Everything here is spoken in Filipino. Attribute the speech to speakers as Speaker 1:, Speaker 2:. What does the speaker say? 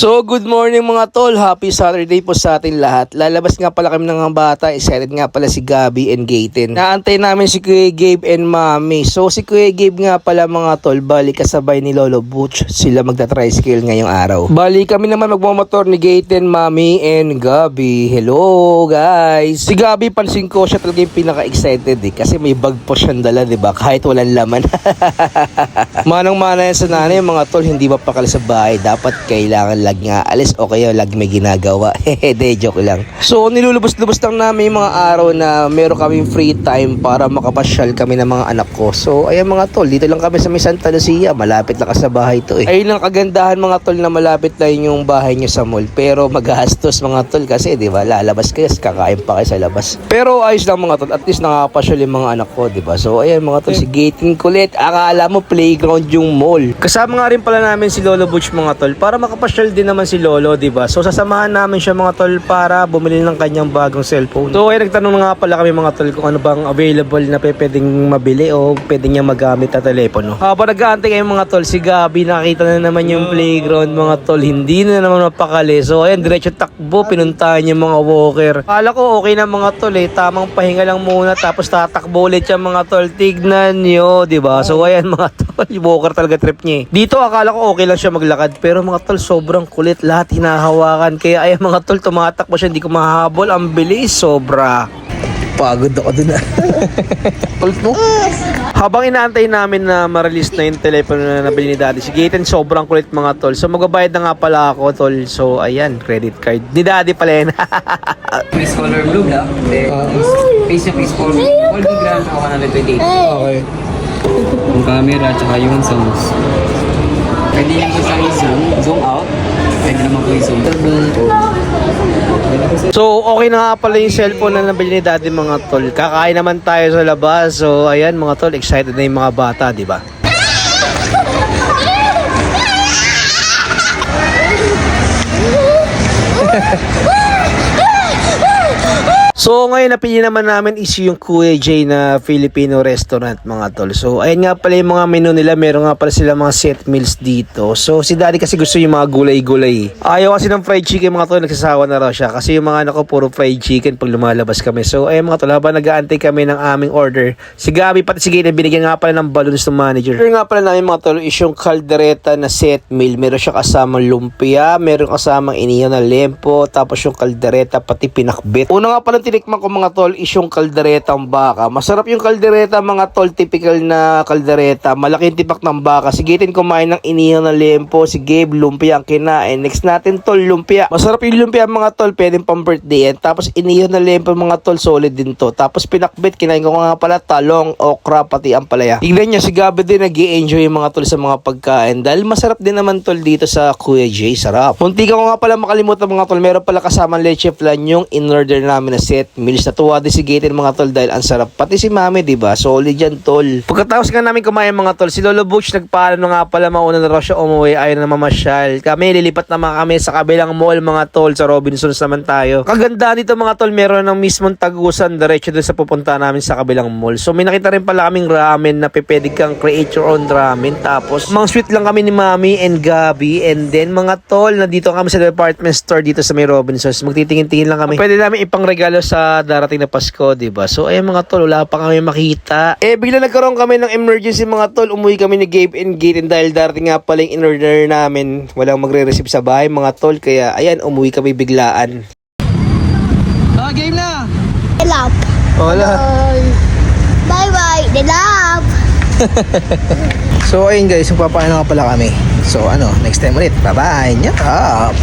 Speaker 1: So, good morning mga tol. Happy Saturday po sa atin lahat. Lalabas nga pala kami ng mga bata. Excited nga pala si Gabi and Gaten. Naantay namin si Kuya Gabe and Mami. So, si Kuya Gabe nga pala mga tol, bali kasabay ni Lolo Butch. Sila magta-tricycle ngayong araw. Bali kami naman magmamotor ni Gaten, Mami and Gabi. Hello guys. Si Gabi, pansin ko siya talaga yung pinaka-excited kasi may bag po siyang dala, diba? Kahit walang laman. Manang-mana yan sa nanay mga tol, hindi mapakal sa bahay. Dapat kailangan lag nga alis o kaya lag may ginagawa. Hehe, joke lang. So nilulubos-lubos lang namin yung mga araw na meron kaming free time para makapasyal kami ng mga anak ko. So ayan mga tol, dito lang kami sa may Santa Lucia. Malapit lang sa bahay to Ayun lang kagandahan mga tol na malapit lang yung bahay nyo sa mall. Pero maghahastos mga tol kasi di ba lalabas kayo, kakain pa kayo sa labas. Pero ayos lang mga tol, at least nakapasyal yung mga anak ko, di ba? So ayan mga tol, si Gaten kulit. Akala mo playground yung mall. Kasama nga rin pala namin si Lolo Butch mga tol para makapasyal din naman si Lolo, di ba? So sasamahan namin siya mga tol para bumili ng kanyang bagong cellphone. So ay nagtanong nga pala kami mga tol kung ano bang available na pwedeng mabili o pwede niya magamit na telepono. Habang nag-aantay kayo mga tol, si Gabi nakita na naman yung playground mga tol. Hindi na naman mapakali. So ayan, diretso takbo, pinuntahan yung mga walker. Kala ko okay na mga tol tamang pahinga lang muna tapos tatakbo ulit yung mga tol. Tignan nyo, di ba? So ayan mga tol, yung walker talaga trip niya Dito akala ko okay lang siya maglakad pero mga tol sobrang kulit, lahat hinahawakan. Kaya ay mga tol, tumatakbo siya, hindi ko mahabol. Ang bilis, sobra. Pagod ako dun Kulit mo. Habang inaantay namin na ma-release na yung telepono na nabili ni Daddy, si Gaten sobrang kulit mga tol. So magbabayad na nga pala ako tol. So ayan, credit card ni Daddy pala yan.
Speaker 2: Face color blue black. Face na face color. All the grand ako 128.
Speaker 1: Okay.
Speaker 2: Yung camera tsaka yung sounds. Pwede lang po sa zoom, zoom out. Pwede naman po yung zoom.
Speaker 1: So okay na nga pala yung cellphone na nabili ni Daddy mga tol. Kakain naman tayo sa labas. So ayan mga tol, excited na yung mga bata, di ba? So ngayon napili naman namin is yung Kuya J na Filipino restaurant mga tol. So ayan nga pala yung mga menu nila. Meron nga pala sila mga set meals dito. So si Daddy kasi gusto yung mga gulay-gulay. Ayaw kasi ng fried chicken mga tol. Nagsasawa na raw siya. Kasi yung mga anak ko puro fried chicken pag lumalabas kami. So ayan mga tol, habang nag-aantay kami ng aming order, si Gabi pati si Gaten binigyan nga pala ng balloons ng manager. Order nga pala namin mga tol is yung caldereta na set meal. Meron siya kasamang lumpia, meron kasamang inihaw na lempo, tapos yung caldereta pati pinakbit. Una nga pala tinikman ko mga tol is yung kalderetang baka. Masarap yung kaldereta mga tol, typical na kaldereta. Malaking tipak ng baka. Si Gaten kumain ng inihaw na lempo, si Gabe lumpia ang kinain. Next natin tol, lumpia. Masarap yung lumpia mga tol, pwedeng pang birthday yan. Tapos inihaw na lempo mga tol, solid din to. Tapos pinakbit, kinain ko nga pala talong, okra, pati ang palaya. Tignan nyo, si Gabi din nag-i-enjoy yung mga tol sa mga pagkain. Dahil masarap din naman tol dito sa Kuya J. Sarap. Munti ko nga pala makalimutan mga tol, meron pala kasama leche flan yung in-order namin na set meals. Natuwa din si Gaten mga tol dahil ang sarap. Pati si Mami, diba? Solid yan tol. Pagkatapos nga namin kumain mga tol, si Lolo Butch nagpaalam na nga pala, mauna na raw siya umuwi, ayaw na mamasyal. Kami lilipat naman kami sa kabilang mall mga tol, sa Robinsons naman tayo. Kaganda dito mga tol, meron ng mismong tagusan diretso doon sa pupunta namin sa kabilang mall. So may nakita rin pala kaming ramen na pwede kang create your own ramen. Tapos mga sweet lang kami ni Mami and Gabi. And then mga tol, nandito kami sa department store dito sa may Robinsons. Magtitingin-tingin lang kami. Pwede namin ipang regalo sa darating na Pasko, diba? So ayun mga tol, wala pa kami makita. Bigla nagkaroon kami ng emergency mga tol. Umuwi kami ni Gabe and Gaten dahil darating nga pala yung in-order namin. Walang magre-receive sa bahay mga tol. Kaya ayan, umuwi kami biglaan. Game na!
Speaker 3: The love.
Speaker 1: Wala.
Speaker 3: Bye-bye, the love.
Speaker 1: So ayun guys, magpapaano nga pala kami. So ano, next time ulit. Bye-bye. Nyap!